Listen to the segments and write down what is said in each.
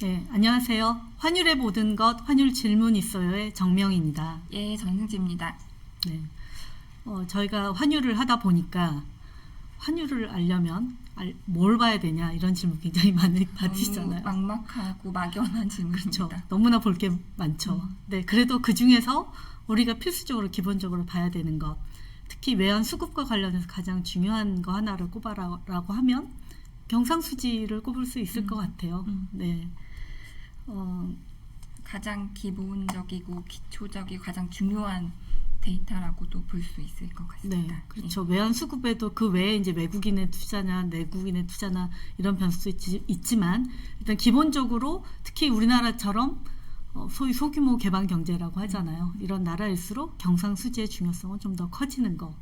네, 안녕하세요. 환율의 모든 것, 환율 질문 있어요의 정명입니다. 예, 전승지입니다. 네, 저희가 환율을 하다 보니까 환율을 알려면 뭘 봐야 되냐 이런 질문 굉장히 많이 받으시잖아요. 너무 막막하고 막연한 질문입니다. 그렇죠. 너무나 볼 게 많죠. 네, 그래도 그 중에서 우리가 필수적으로 기본적으로 봐야 되는 것, 특히 외환 수급과 관련해서 가장 중요한 거 하나를 꼽아라라고 하면 경상수지를 꼽을 수 있을 것 같아요. 네. 가장 기본적이고 기초적이고 가장 중요한 데이터라고도 볼 수 있을 것 같습니다. 네, 그렇죠. 외환 수급에도 그 외에 이제 외국인의 투자나 내국인의 투자나 이런 변수도 있지만 일단 기본적으로 특히 우리나라처럼 소위 소규모 개방 경제라고 하잖아요. 이런 나라일수록 경상수지의 중요성은 좀 더 커지는 것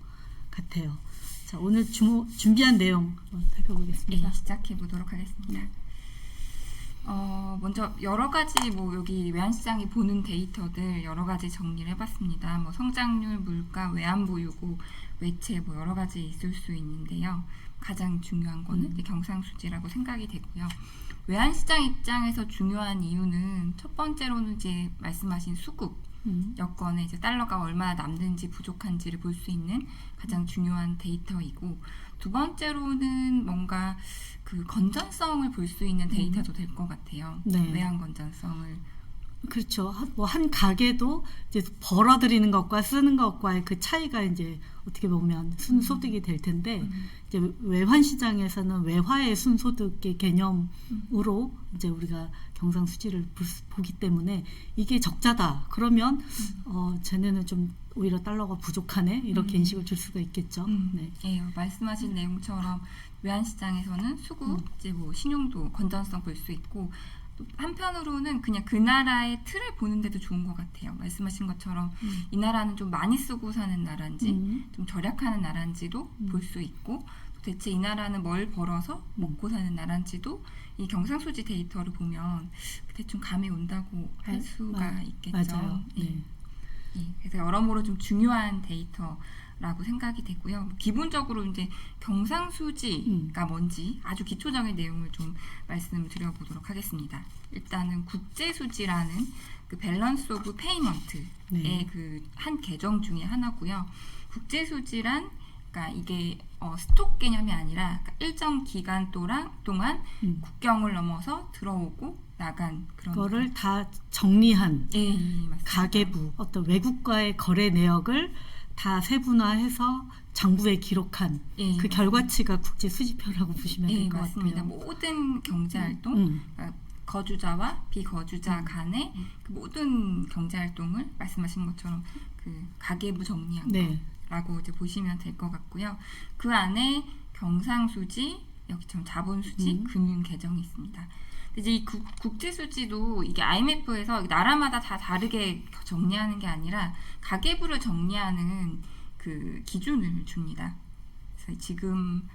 같아요. 자, 오늘 준비한 내용 한번 살펴보겠습니다. 예, 시작해 보도록 하겠습니다. 먼저 여러 가지 여기 외환시장이 보는 데이터들 여러 가지 정리를 해봤습니다. 성장률, 물가, 외환보유고, 외채 여러 가지 있을 수 있는데요. 가장 중요한 거는 이제 경상수지라고 생각이 되고요. 외환시장 입장에서 중요한 이유는 첫 번째로는 이제 말씀하신 수급 여건에 이제 달러가 얼마나 남는지 부족한지를 볼 수 있는 가장 중요한 데이터이고, 두 번째로는 뭔가 그 건전성을 볼 수 있는 데이터도 될 것 같아요. 네. 외환 건전성을. 그렇죠. 한 가게도 이제 벌어들이는 것과 쓰는 것과의 그 차이가 이제 어떻게 보면 순소득이 될 텐데, 이제 외환 시장에서는 외화의 순소득의 개념으로 이제 우리가 경상수지를 보기 때문에 이게 적자다. 그러면 쟤네는 좀 오히려 달러가 부족하네. 이렇게 인식을 줄 수가 있겠죠. 네. 예, 말씀하신 내용처럼 외환 시장에서는 수급, 이제 신용도 건전성 볼 수 있고, 또 한편으로는 그냥 그 나라의 틀을 보는데도 좋은 것 같아요. 말씀하신 것처럼 이 나라는 좀 많이 쓰고 사는 나라인지 좀 절약하는 나라인지도 볼 수 있고, 또 대체 이 나라는 뭘 벌어서 먹고 사는 나라인지도 이 경상수지 데이터를 보면 대충 감이 온다고 할 수가 있겠죠. 맞아요. 네. 예, 그래서 여러모로 좀 중요한 데이터라고 생각이 되고요. 기본적으로 이제 경상수지가 뭔지 아주 기초적인 내용을 좀 말씀을 드려보도록 하겠습니다. 일단은 국제수지라는 그 밸런스 오브 페이먼트의 그 한 계정 중에 하나고요. 국제수지란 그러니까 이게 스톡 개념이 아니라 일정 기간 동안 국경을 넘어서 들어오고 나간 그런 거를 다 정리한 예, 맞습니다. 가계부, 어떤 외국과의 거래 내역을 다 세분화해서 장부에 기록한 예, 그 결과치가 국제 수지표라고 보시면 될 것 맞습니다. 같아요. 모든 경제활동, 그러니까 거주자와 비거주자 간의 그 모든 경제활동을 말씀하신 것처럼 그 가계부 정리한 거라고 이제 보시면 될 것 같고요. 그 안에 경상수지, 여기처럼 자본수지, 금융계정이 있습니다. 이제 이 국제수지도 이게 IMF에서 나라마다 다 다르게 정리하는 게 아니라 가계부를 정리하는 그 기준을 줍니다. 그래서 지금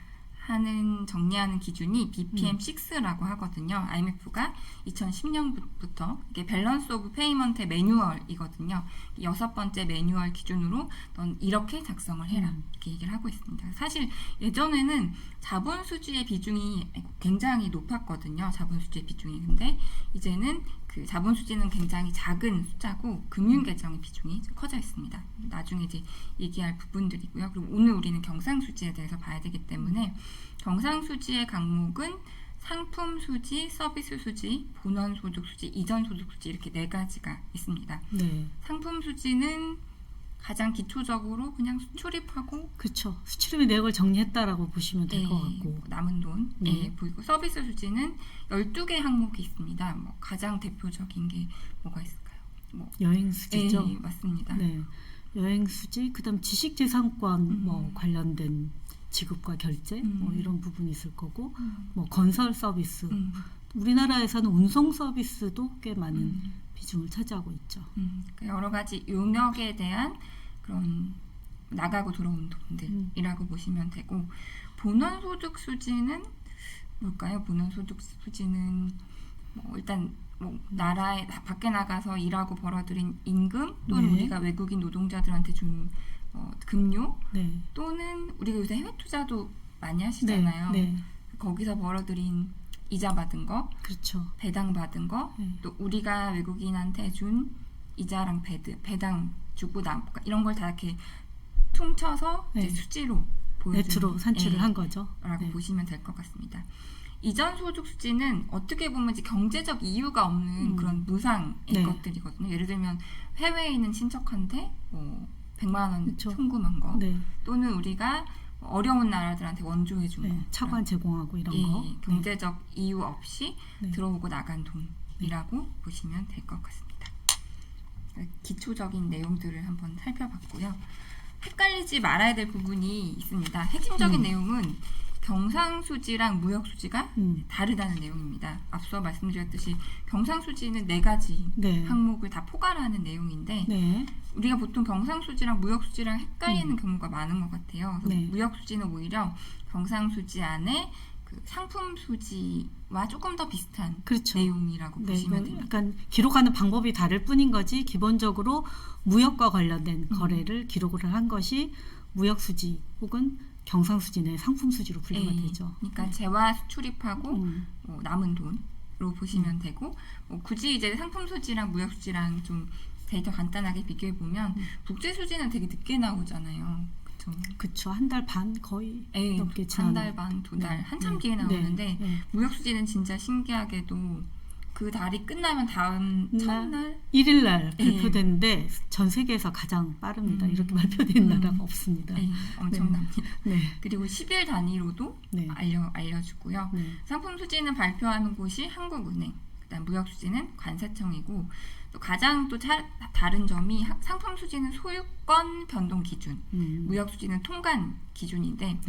정리하는 기준이 BPM6라고 하거든요. IMF가 2010년부터 이게 밸런스 오브 페이먼트의 매뉴얼이거든요. 6번째 매뉴얼 기준으로 넌 이렇게 작성을 해라. 이렇게 얘기를 하고 있습니다. 사실 예전에는 자본수지의 비중이 굉장히 높았거든요. 자본수지의 비중이. 근데 이제는 그 자본수지는 굉장히 작은 숫자고 금융계정의 비중이 커져 있습니다. 나중에 이제 얘기할 부분들이고요. 그리고 오늘 우리는 경상수지에 대해서 봐야 되기 때문에 경상수지의 항목은 상품수지, 서비스수지, 본원소득수지, 이전소득수지 이렇게 4가지가 있습니다. 네. 상품수지는 가장 기초적으로 그냥 수출입하고 그렇죠. 수출입의 내역을 정리했다라고 보시면 될 것 같고 남은 돈 보이고, 서비스 수지는 12개 항목이 있습니다. 가장 대표적인 게 뭐가 있을까요? 여행수지죠. 네, 맞습니다. 네. 여행수지, 그다음 지식재산권 관련된 지급과 결제 이런 부분이 있을 거고, 건설 서비스, 우리나라에서는 운송 서비스도 꽤 많은 비중을 차지하고 있죠. 여러 가지 용역에 대한 그런 나가고 들어온 돈들이라고 보시면 되고, 본원소득 수지는 뭘까요? 본원소득 수지는 일단 나라에 밖에 나가서 일하고 벌어들인 임금 또는 우리가 외국인 노동자들한테 준 급료 또는 우리가 요새 해외 투자도 많이 하시잖아요. 거기서 벌어들인 이자 받은 거, 그렇죠. 배당 받은 거, 또 우리가 외국인한테 준 이자랑 배당 주고 이런 걸 다 이렇게 퉁쳐서 이제 수지로 보여주는 네트로 산출을 한 거죠. 라고 보시면 될 것 같습니다. 이전 소득 수지는 어떻게 보면 이제 경제적 이유가 없는 그런 무상의 것들이거든요. 예를 들면 해외에 있는 친척한테 뭐 100만 원 그쵸. 송금한 거, 또는 우리가 어려운 나라들한테 원조해 준 거, 차관 제공하고 이런 거, 경제적 이유 없이 들어오고 나간 돈이라고 보시면 될 것 같습니다. 기초적인 내용들을 한번 살펴봤고요. 헷갈리지 말아야 될 부분이 있습니다. 핵심적인 내용은 경상수지랑 무역수지가 다르다는 내용입니다. 앞서 말씀드렸듯이 경상수지는 4가지 항목을 다 포괄하는 내용인데 우리가 보통 경상수지랑 무역수지랑 헷갈리는 경우가 많은 것 같아요. 무역수지는 오히려 경상수지 안에 그 상품수지와 조금 더 비슷한 내용이라고 보시면 됩니다. 그러니까 기록하는 방법이 다를 뿐인 거지 기본적으로 무역과 관련된 거래를 기록을 한 것이 무역수지 혹은 경상수지 내 상품수지로 분류가 되죠. 그러니까 재화 수출입하고 뭐 남은 돈으로 보시면 되고 굳이 이제 상품수지랑 무역수지랑 좀 데이터 간단하게 비교해 보면 국제수지는 되게 늦게 나오잖아요. 그렇죠. 한 달 반 거의 넘게 지난. 한 달 반, 2달 한참 뒤에 나오는데 무역수지는 진짜 신기하게도 그 달이 끝나면 다음 첫날 1일 날 발표되는데 전 세계에서 가장 빠릅니다. 이렇게 발표된 나라가 없습니다. 엄청납니다. 그리고 10일 단위로도 알려주고요. 상품 수지는 발표하는 곳이 한국은행, 그다음 무역 수지는 관세청이고 또 가장 또 다른 점이 상품 수지는 소유권 변동 기준, 무역 수지는 통관 기준인데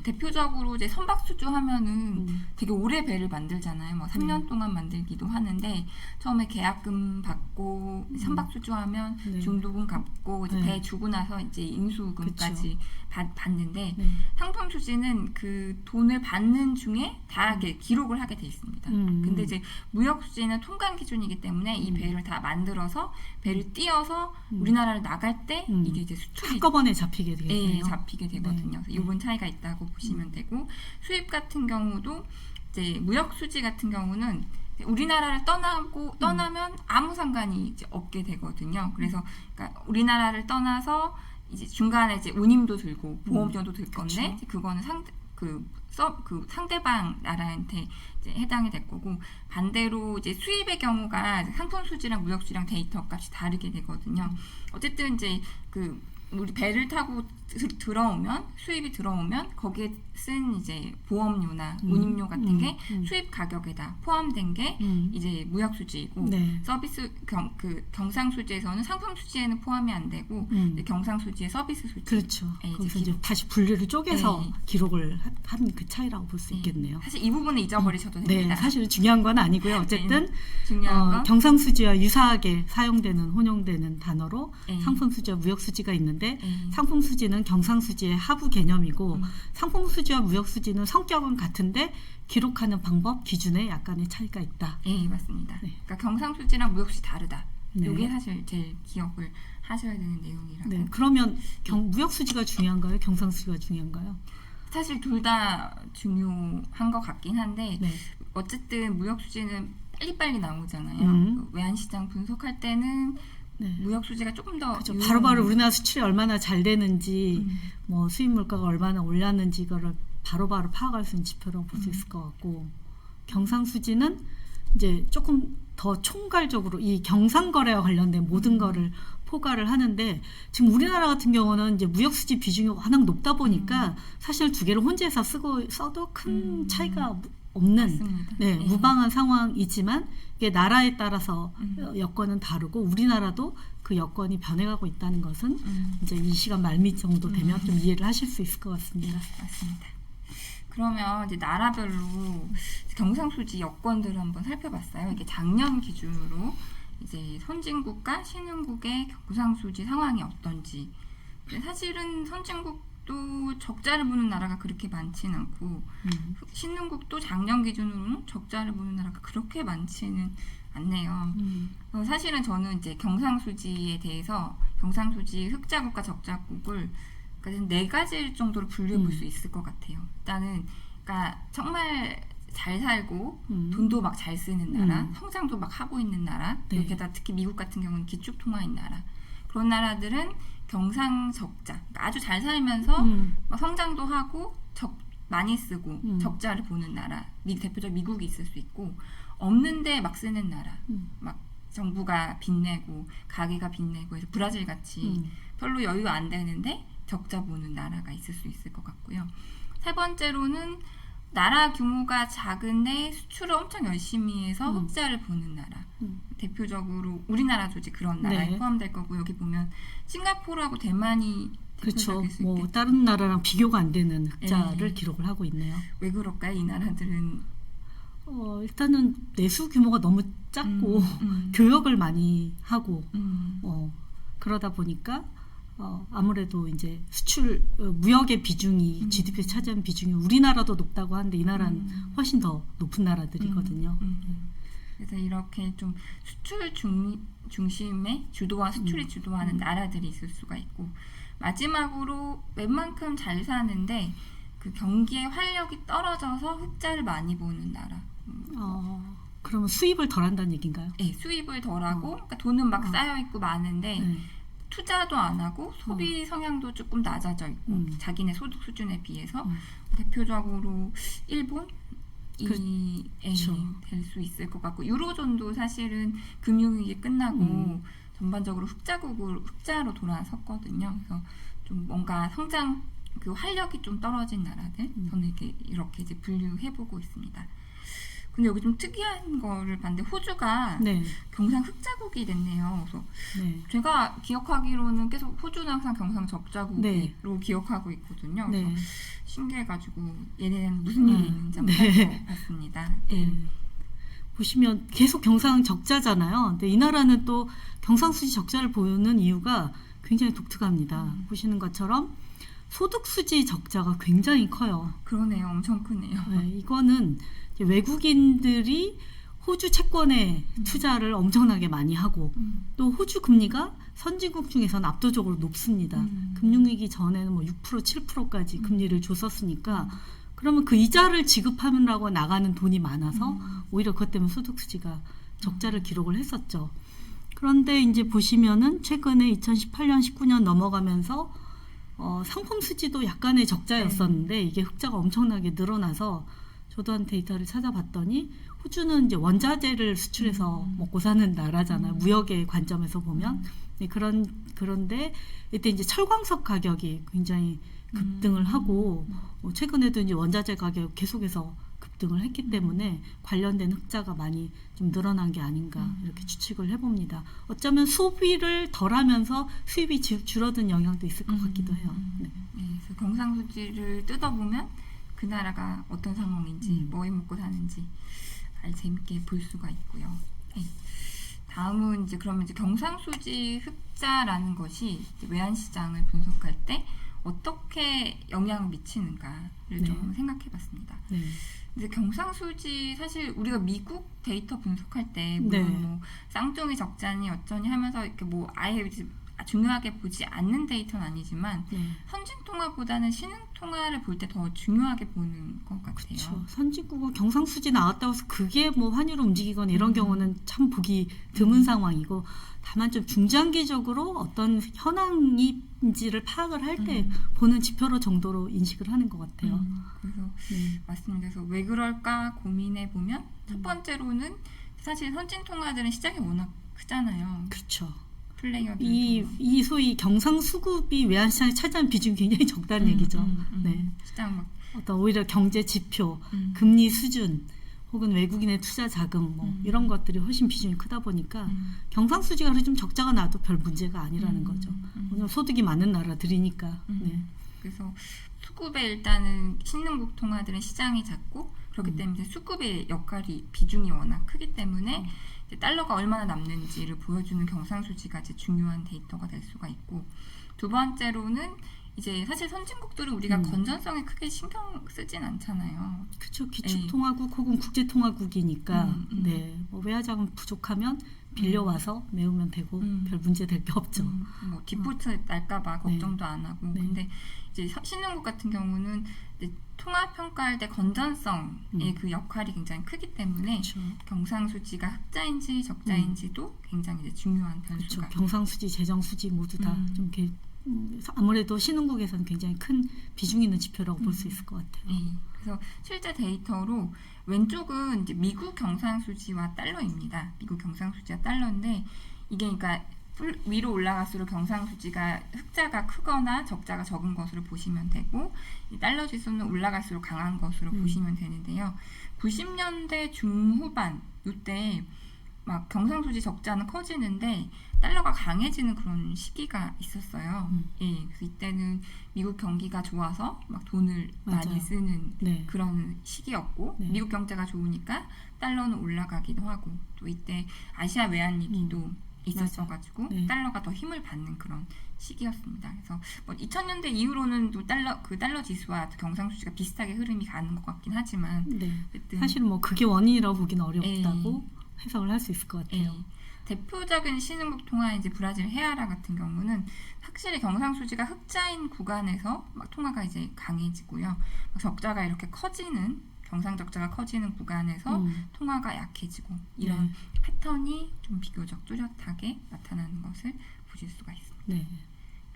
대표적으로 이제 선박수주 하면은 되게 오래 배를 만들잖아요. 뭐 3년 동안 만들기도 하는데 처음에 계약금 받고 선박수주 하면 중도금 갚고 이제 배 주고 나서 이제 인수금까지 받는데 상품 수지는 그 돈을 받는 중에 다 이렇게 기록을 하게 돼 있습니다. 근데 이제 무역 수지는 통관 기준이기 때문에 이 배를 다 만들어서 배를 띄어서 우리나라를 나갈 때 이게 이제 수출이 한꺼번에 잡히게 되겠네요. 잡히게 되거든요. 이번 차이가 있다고 보시면 되고 수입 같은 경우도 이제 무역 수지 같은 경우는 우리나라를 떠나면 아무 상관이 이제 없게 되거든요. 그래서 그러니까 우리나라를 떠나서 이제 중간에 이제 운임도 들고 보험료도 들 건데 그거는 상대방 나라한테 이제 해당이 될 거고 반대로 이제 수입의 경우가 상품 수지랑 무역 수지랑 데이터 값이 다르게 되거든요. 어쨌든 이제 그 우리 배를 타고 들어오면 수입이 들어오면 거기에 쓴 이제 보험료나 운임료 같은 게 수입 가격에다 포함된 게 이제 무역 수지이고 서비스 경상 수지에서는 상품 수지에는 포함이 안 되고 경상 수지의 서비스 수지 그렇죠. 거기서 이제 다시 분류를 쪼개서 기록을 한 그 차이라고 볼 수 있겠네요. 사실 이 부분은 잊어버리셔도 됩니다. 사실 중요한 건 아니고요. 어쨌든 경상 수지와 유사하게 사용되는 혼용되는 단어로 상품 수지와 무역 수지가 있는데 상품 수지는 경상 수지의 하부 개념이고 상품 수지와 무역 수지는 성격은 같은데 기록하는 방법 기준에 약간의 차이가 있다. 맞습니다. 그러니까 경상 수지랑 무역 수지 다르다. 이게 사실 제일 기억을 하셔야 되는 내용이라고. 그러면 무역 수지가 중요한가요? 경상 수지가 중요한가요? 사실 둘 다 중요한 것 같긴 한데 어쨌든 무역 수지는 빨리빨리 나오잖아요. 외환시장 분석할 때는 무역 수지가 조금 더 바로바로 우리나라 수출이 얼마나 잘 되는지 뭐 수입 물가가 얼마나 올랐는지 이거를 바로바로 파악할 수 있는 지표라고 볼 수 있을 것 같고 경상 수지는 이제 조금 더 총괄적으로 이 경상 거래와 관련된 모든 거를 포괄을 하는데 지금 우리나라 같은 경우는 이제 무역 수지 비중이 워낙 높다 보니까 사실 두 개를 혼재해서 써도 큰 차이가 없는 무방한 상황이지만 이게 나라에 따라서 여건은 다르고 우리나라도 그 여건이 변해가고 있다는 것은 이제 이 시간 말미 정도 되면 좀 이해를 하실 수 있을 것 같습니다. 맞습니다. 그러면 이제 나라별로 경상수지 여건들을 한번 살펴봤어요. 이게 작년 기준으로 이제 선진국과 신흥국의 경상수지 상황이 어떤지. 사실은 선진국도 적자를 보는 나라가 그렇게 많지는 않고 신흥국도 작년 기준으로는 적자를 보는 나라가 그렇게 많지는 않네요. 사실은 저는 이제 경상수지에 대해서 경상수지 흑자국과 적자국을 4가지 정도로 분류해 볼 수 있을 것 같아요. 일단은 그러니까 정말 잘 살고 돈도 막 잘 쓰는 나라, 성장도 막 하고 있는 나라, 네. 게다가 특히 미국 같은 경우는 기축통화인 나라, 그런 나라들은 경상적자, 그러니까 아주 잘 살면서 막 성장도 하고 많이 쓰고 적자를 보는 나라, 대표적 미국이 있을 수 있고, 없는데 막 쓰는 나라, 막 정부가 빚내고 가게가 빚내고 해서 브라질 같이 별로 여유 안 되는데 적자 보는 나라가 있을 수 있을 것 같고요. 세 번째로는 나라 규모가 작은데 수출을 엄청 열심히 해서 흑자를 보는 나라. 대표적으로 우리나라도 이제 그런 나라에 네. 포함될 거고, 여기 보면 싱가포르하고 대만이 그렇죠. 대표적일 수 뭐 있겠죠. 다른 나라랑 비교가 안 되는 흑자를 네. 기록을 하고 있네요. 왜 그럴까요? 이 나라들은 일단은 내수 규모가 너무 작고 교역을 많이 하고 그러다 보니까 아무래도 이제 수출 무역의 비중이 GDP에 차지하는 비중이 우리나라도 높다고 하는데 이 나라는 훨씬 더 높은 나라들이거든요. 그래서 이렇게 좀 수출 중심의 주도와 수출이 주도하는 나라들이 있을 수가 있고, 마지막으로 웬만큼 잘 사는데 그 경기의 활력이 떨어져서 흑자를 많이 보는 나라. 그러면 수입을 덜 한다는 얘기인가요? 네, 수입을 덜하고 그러니까 돈은 막 쌓여 있고 많은데 네. 투자도 안 하고 소비 성향도 조금 낮아져 있고 자기네 소득 수준에 비해서 대표적으로 일본 그렇죠. 될 수 있을 것 같고, 유로존도 사실은 금융위기 끝나고 전반적으로 흑자로 돌아섰거든요. 그래서 좀 뭔가 성장 그 활력이 좀 떨어진 나라들 저는 이렇게 이제 분류해보고 있습니다. 근데 여기 좀 특이한 거를 봤는데 호주가 네. 경상 흑자국이 됐네요. 그래서 네. 제가 기억하기로는 계속 호주는 항상 경상 적자국으로 네. 기억하고 있거든요. 그래서 네. 신기해가지고 얘네는 무슨 일이 있는지 한번 살펴봤습니다. 네. 보시면 계속 경상 적자잖아요. 근데 이 나라는 또 경상수지 적자를 보이는 이유가 굉장히 독특합니다. 보시는 것처럼 소득수지 적자가 굉장히 커요. 그러네요. 엄청 크네요. 네, 이거는 이제 외국인들이 호주 채권에 투자를 엄청나게 많이 하고 또 호주 금리가 선진국 중에서는 압도적으로 높습니다. 금융위기 전에는 뭐 6%, 7%까지 금리를 줬었으니까 그러면 그 이자를 지급하느라고 나가는 돈이 많아서 오히려 그것 때문에 소득수지가 적자를 기록을 했었죠. 그런데 이제 보시면은 최근에 2018년, 19년 넘어가면서 상품 수지도 약간의 적자였었는데 이게 흑자가 엄청나게 늘어나서 저도 한 데이터를 찾아봤더니 호주는 이제 원자재를 수출해서 먹고 사는 나라잖아요. 무역의 관점에서 보면. 네, 그런데 이때 이제 철광석 가격이 굉장히 급등을 하고 최근에도 이제 원자재 가격 계속해서 급등을 했기 때문에 관련된 흑자가 많이 좀 늘어난 게 아닌가 이렇게 추측을 해봅니다. 어쩌면 소비를 덜하면서 수입이 줄어든 영향도 있을 것 같기도 해요. 네. 네, 그래서 경상수지를 뜯어보면 그 나라가 어떤 상황인지 뭐 해 먹고 사는지 아주 재밌게 볼 수가 있고요. 네. 다음은 이제 그러면 이제 경상수지 흑자라는 것이 이제 외환시장을 분석할 때 어떻게 영향을 미치는가를 네. 좀 한번 생각해봤습니다. 네. 근데 경상수지 사실 우리가 미국 데이터 분석할 때 물론 네. 뭐 쌍둥이 적자니 어쩌니 하면서 이렇게 뭐 아예 중요하게 보지 않는 데이터는 아니지만 네. 선진통화보다는 신흥통화를 볼 때 더 중요하게 보는 것 같아요. 그렇죠. 선진국은 경상수지 나왔다고 해서 그게 뭐 환율을 움직이거나 이런 경우는 참 보기 드문 상황이고 다만 좀 중장기적으로 어떤 현황인지를 파악을 할 때 보는 지표로 정도로 인식을 하는 것 같아요. 그래서 맞습니다. 그래서 왜 그럴까 고민해 보면 첫 번째로는 사실 선진통화들은 시장이 워낙 크잖아요. 그렇죠. 플레이어들 이 소위 경상수급이 외환시장에 차지하는 비중이 굉장히 적다는 얘기죠. 네. 시장 막 어떤 오히려 경제 지표, 금리 수준 혹은 외국인의 투자 자금 뭐 이런 것들이 훨씬 비중이 크다 보니까 경상수지가 좀 적자가 나도 별 문제가 아니라는 거죠. 왜냐면 소득이 많은 나라들이니까. 네. 그래서 수급에 일단은 신흥국 통화들은 시장이 작고 그렇기 때문에 수급의 역할이 비중이 워낙 크기 때문에 이제 달러가 얼마나 남는지를 보여주는 경상수지가 이제 중요한 데이터가 될 수가 있고, 두 번째로는 이제 사실 선진국들은 우리가 건전성에 크게 신경 쓰진 않잖아요. 그렇죠. 기축통화국 혹은 국제통화국이니까 네. 뭐 외화자금 부족하면 빌려와서 메우면 되고 별 문제 될 게 없죠. 뭐 디포트 날까봐 걱정도 안 하고. 네. 근데 이제 신흥국 같은 경우는 이제 통합 평가할 때 건전성의 그 역할이 굉장히 크기 때문에 그렇죠. 경상수지가 흑자인지 적자인지도 굉장히 이제 중요한 변수가. 그렇죠. 경상수지, 재정수지 모두 다 좀 이렇게 아무래도 신흥국에서는 굉장히 큰 비중 있는 지표라고 볼 수 있을 것 같아요. 네. 그래서 실제 데이터로 왼쪽은 이제 미국 경상수지와 달러입니다. 미국 경상수지와 달러인데 이게 그러니까 위로 올라갈수록 경상수지가 흑자가 크거나 적자가 적은 것으로 보시면 되고 이 달러 지수는 올라갈수록 강한 것으로 보시면 되는데요. 90년대 중후반 이때 막 경상수지 적자는 커지는데 달러가 강해지는 그런 시기가 있었어요. 예, 그래서 이때는 미국 경기가 좋아서 막 돈을 맞아요. 많이 쓰는 네. 그런 시기였고 네. 미국 경제가 좋으니까 달러는 올라가기도 하고 또 이때 아시아 외환 위기도 있었어가지고 네. 달러가 더 힘을 받는 그런 시기였습니다. 그래서 뭐 2000년대 이후로는 또 달러 지수와 경상수지가 비슷하게 흐름이 가는 것 같긴 하지만 네. 어쨌든 사실 뭐 그게 원인이라고 보기는 어렵다고 해석을 할 수 있을 것 같아요. 대표적인 신흥국 통화 이제 브라질 헤아라 같은 경우는 확실히 경상수지가 흑자인 구간에서 막 통화가 이제 강해지고요. 막 적자가 이렇게 커지는 경상적자가 커지는 구간에서 통화가 약해지고 이런 패턴이 좀 비교적 뚜렷하게 나타나는 것을 보실 수가 있습니다. 네.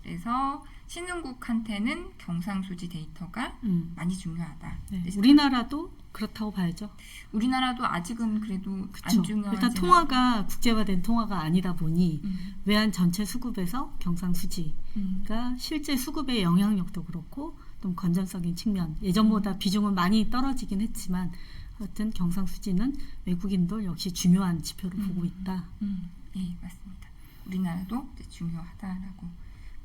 그래서 신흥국한테는 경상수지 데이터가 많이 중요하다. 네. 우리나라도 그렇다고 봐야죠. 우리나라도 아직은 그래도 안 중요하지만 일단 통화가 국제화된 통화가 아니다 보니 외환 전체 수급에서 경상수지가 실제 수급의 영향력도 그렇고 좀 건전성인 측면 예전보다 비중은 많이 떨어지긴 했지만 하여튼 경상수지는 외국인도 역시 중요한 지표로 보고 있다. 네, 맞습니다. 우리나라도 이제 중요하다라고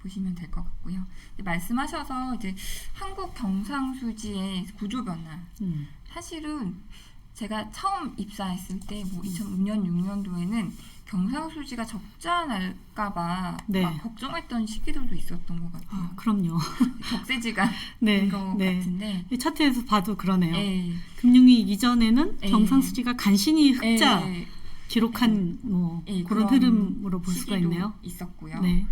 보시면 될 것 같고요. 말씀하셔서 이제 한국 경상수지의 구조 변화. 사실은 제가 처음 입사했을 때 뭐 2005년, 6년도에는 경상수지가 적자 날까봐 막 걱정했던 시기들도 있었던 것 같아요. 아, 그럼요. 격세지가 된 것 같은데 차트에서 봐도 그러네요. 네. 금융위기 이전에는 경상수지가 간신히 흑자 기록한 뭐 그런 흐름으로 볼 수가 있네요. 있었고요. 네.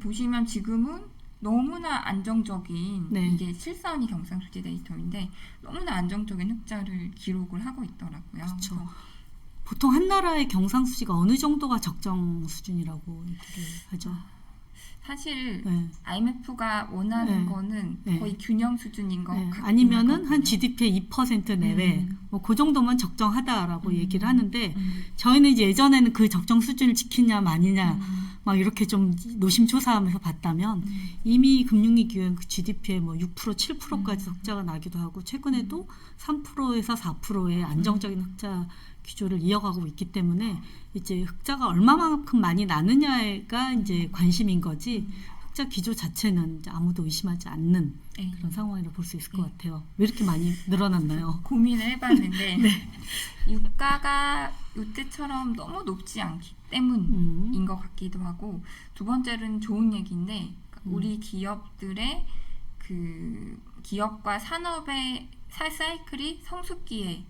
보시면 지금은 너무나 안정적인 이게 실선이 경상수지 데이터인데 너무나 안정적인 흑자를 기록을 하고 있더라고요. 그렇죠. 보통 한 나라의 경상수지가 어느 정도가 적정 수준이라고 얘기를 하죠. 사실 IMF가 원하는 거는 거의 균형 수준인 것 같긴 아니면은 하거든요. 한 GDP의 2% 내외 뭐 그 정도만 적정하다라고 얘기를 하는데 저희는 이제 예전에는 그 적정 수준을 지키냐 마니냐 막 이렇게 좀 노심초사하면서 봤다면 이미 금융위기 이후에 그 GDP의 뭐 6% 7%까지 흑자가 나기도 하고 최근에도 3%에서 4%의 안정적인 흑자 기조를 이어가고 있기 때문에 이제 흑자가 얼마만큼 많이 나느냐가 이제 관심인 거지 흑자 기조 자체는 이제 아무도 의심하지 않는 그런 상황이라고 볼 수 있을 것 같아요. 왜 이렇게 많이 늘어났나요? 고민을 해봤는데 유가가 이때처럼 너무 높지 않기 때문인 것 같기도 하고 두 번째는 좋은 얘기인데 우리 기업들의 그 기업과 산업의 사이클이 성숙기에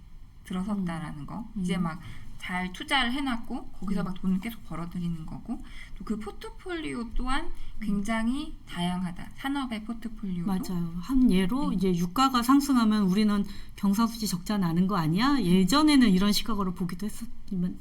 들어섰다라는 거. 이제 막 잘 투자를 해놨고 거기서 막 돈을 계속 벌어들이는 거고 또 그 포트폴리오 또한 굉장히 다양하다. 산업의 포트폴리오도. 맞아요. 한 예로 이제 유가가 상승하면 우리는 경상수지 적자 나는 거 아니야? 예전에는 이런 시각으로 보기도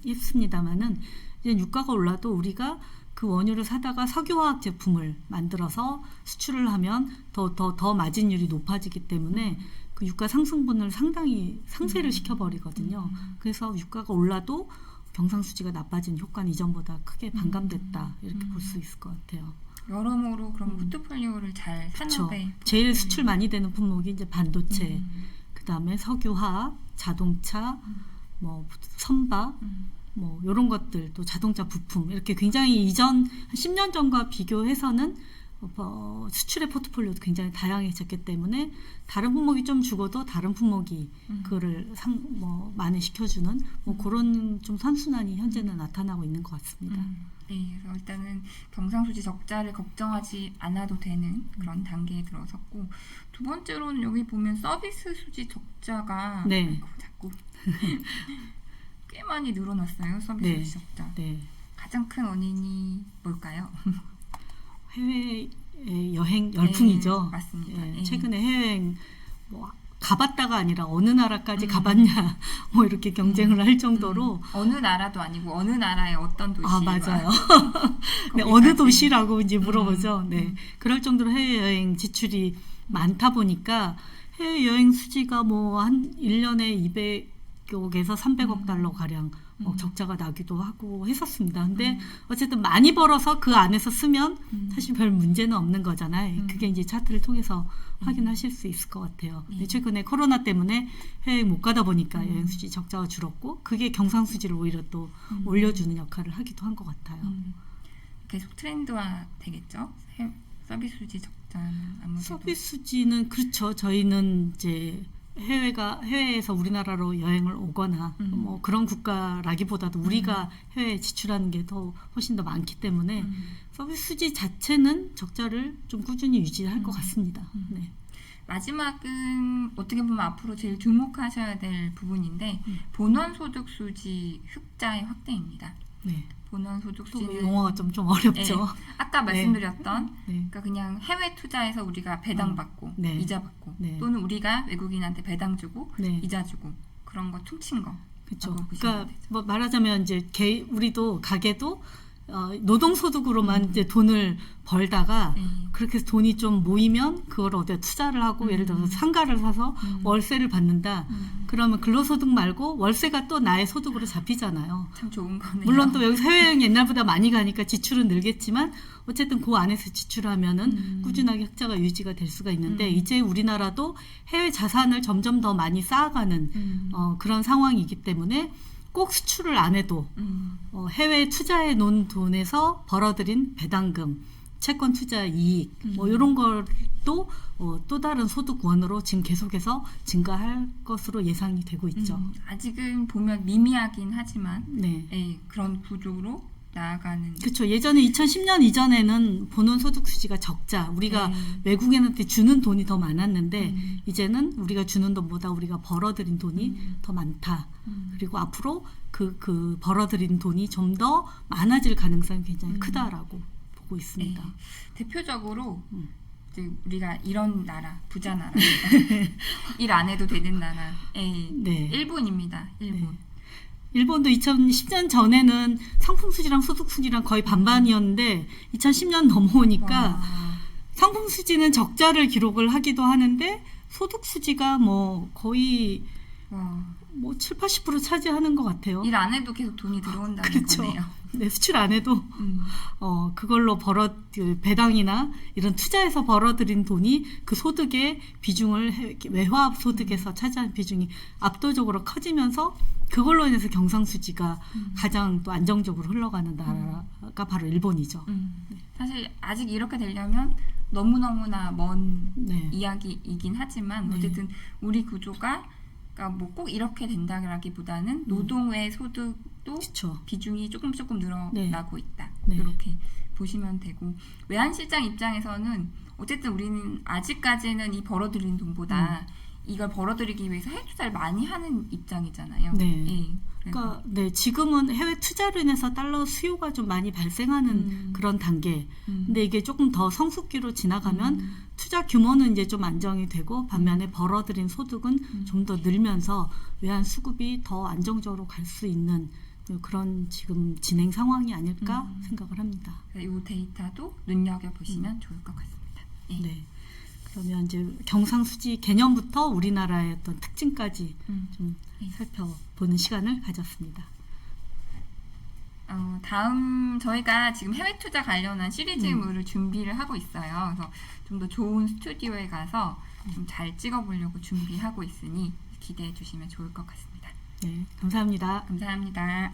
했습니다만은 이제 유가가 올라도 우리가 그 원유를 사다가 석유화학 제품을 만들어서 수출을 하면 더 마진율이 높아지기 때문에 그 유가 상승분을 상당히 상쇄를 시켜버리거든요. 그래서 유가가 올라도 경상수지가 나빠진 효과는 이전보다 크게 반감됐다 이렇게 볼 수 있을 것 같아요. 여러모로 그럼 포트폴리오를 잘 산업에 제일 수출 많이 되는 품목이 이제 반도체, 그 다음에 석유화학, 자동차, 뭐 선박, 뭐 이런 것들 또 자동차 부품 이렇게 굉장히 이전 한 10년 전과 비교해서는 수출의 포트폴리오도 굉장히 다양해졌기 때문에 다른 품목이 좀 죽어도 다른 품목이 그거를 만회시켜주는 뭐 그런 좀 선순환이 현재는 나타나고 있는 것 같습니다. 네, 그래서 일단은 경상수지 적자를 걱정하지 않아도 되는 그런 단계에 들어섰고 두 번째로는 여기 보면 서비스 수지 적자가 자꾸 꽤 많이 늘어났어요. 서비스 수지 적자. 네. 가장 큰 원인이 뭘까요? 해외 여행 열풍이죠. 네, 맞습니다. 네. 최근에 해외여행 뭐 가봤다가 아니라 어느 나라까지 가봤냐 뭐 이렇게 경쟁을 할 정도로 어느 나라도 아니고 어느 나라의 어떤 도시. 맞아요. 네, 어느 도시라고 이제 물어보죠. 네, 그럴 정도로 해외여행 지출이 많다 보니까 해외여행 수지가 뭐 한 1년에 200억에서 300억 달러 가량 적자가 나기도 하고 했었습니다. 근데 어쨌든 많이 벌어서 그 안에서 쓰면 사실 별 문제는 없는 거잖아요. 그게 이제 차트를 통해서 확인하실 수 있을 것 같아요. 최근에 코로나 때문에 해외 못 가다 보니까 여행 수지 적자가 줄었고 그게 경상 수지를 오히려 또 올려주는 역할을 하기도 한 것 같아요. 계속 트렌드화 되겠죠? 서비스 수지 적자는 아무래도. 서비스 수지는 그렇죠. 저희는 이제 해외에서 우리나라로 여행을 오거나 뭐 그런 국가라기보다도 우리가 해외에 지출하는 게 더 훨씬 더 많기 때문에 서비스 수지 자체는 적자를 좀 꾸준히 유지할 것 같습니다. 네. 마지막은 어떻게 보면 앞으로 제일 주목하셔야 될 부분인데 본원소득 수지 흑자의 확대입니다. 네. 본원소득 수지는 용어가 좀 어렵죠. 네, 아까 말씀드렸던 네. 그러니까 그냥 해외 투자에서 우리가 배당 받고 네. 이자 받고 네. 또는 우리가 외국인한테 배당 주고 네. 이자 주고 그런 거 퉁친 거. 그렇죠. 그러니까 뭐 말하자면 이제 우리도 가게도 노동소득으로만 이제 돈을 벌다가 그렇게 해서 돈이 좀 모이면 그걸 어디에 투자를 하고 예를 들어서 상가를 사서 월세를 받는다. 그러면 근로소득 말고 월세가 또 나의 소득으로 잡히잖아요. 참 좋은 거네요. 물론 또 여기서 해외여행 옛날보다 많이 가니까 지출은 늘겠지만 어쨌든 그 안에서 지출하면은 꾸준하게 흑자가 유지가 될 수가 있는데 이제 우리나라도 해외 자산을 점점 더 많이 쌓아가는 그런 상황이기 때문에 꼭 수출을 안 해도 해외 투자해 놓은 돈에서 벌어들인 배당금, 채권 투자 이익 뭐 이런 것도 또 다른 소득원으로 지금 계속해서 증가할 것으로 예상이 되고 있죠. 아직은 보면 미미하긴 하지만 네. 그런 구조로 나아가는. 그렇죠. 예전에 2010년 이전에는 본원 소득 수지가 적자. 우리가 외국인한테 주는 돈이 더 많았는데 이제는 우리가 주는 돈보다 우리가 벌어들인 돈이 더 많다. 그리고 앞으로 그 벌어들인 돈이 좀 더 많아질 가능성이 굉장히 크다라고 보고 있습니다. 네. 대표적으로 이제 우리가 이런 나라, 부자 나라, 일 안 해도 되는 나라, 네. 일본입니다. 일본. 네. 일본도 2010년 전에는 상품 수지랑 소득 수지랑 거의 반반이었는데 2010년 넘어오니까 상품 수지는 적자를 기록을 하기도 하는데 소득 수지가 뭐 거의 뭐 7, 80% 차지하는 것 같아요. 일 안 해도 계속 돈이 들어온다는 그렇죠. 거네요. 네, 수출 안 해도 그걸로 배당이나 이런 투자에서 벌어들인 돈이 그 소득의 비중을 외화 소득에서 차지하는 비중이 압도적으로 커지면서 그걸로 인해서 경상수지가 가장 또 안정적으로 흘러가는 나라가 바로 일본이죠. 네. 사실 아직 이렇게 되려면 너무너무나 먼 이야기이긴 하지만 어쨌든 우리 구조가 그러니까 뭐 꼭 이렇게 된다라기보다는 노동의 소득도 그쵸. 비중이 조금 늘어나고 있다. 네. 이렇게 보시면 되고 외환시장 입장에서는 어쨌든 우리는 아직까지는 이 벌어들인 돈보다 이걸 벌어들이기 위해서 해외 투자를 많이 하는 입장이잖아요. 네. 그러니까 지금은 해외 투자로 인해서 달러 수요가 좀 많이 발생하는 그런 단계. 근데 이게 조금 더 성숙기로 지나가면 투자 규모는 이제 좀 안정이 되고 반면에 벌어들인 소득은 좀 더 늘면서 외환 수급이 더 안정적으로 갈 수 있는 그런 지금 진행 상황이 아닐까 생각을 합니다. 이 데이터도 눈여겨보시면 좋을 것 같습니다. 네. 그러면 이제 경상수지 개념부터 우리나라의 어떤 특징까지 좀 살펴보는 시간을 가졌습니다. 다음 저희가 지금 해외 투자 관련한 시리즈물을 준비를 하고 있어요. 그래서 좀 더 좋은 스튜디오에 가서 좀 잘 찍어보려고 준비하고 있으니 기대해 주시면 좋을 것 같습니다. 네, 감사합니다. 감사합니다.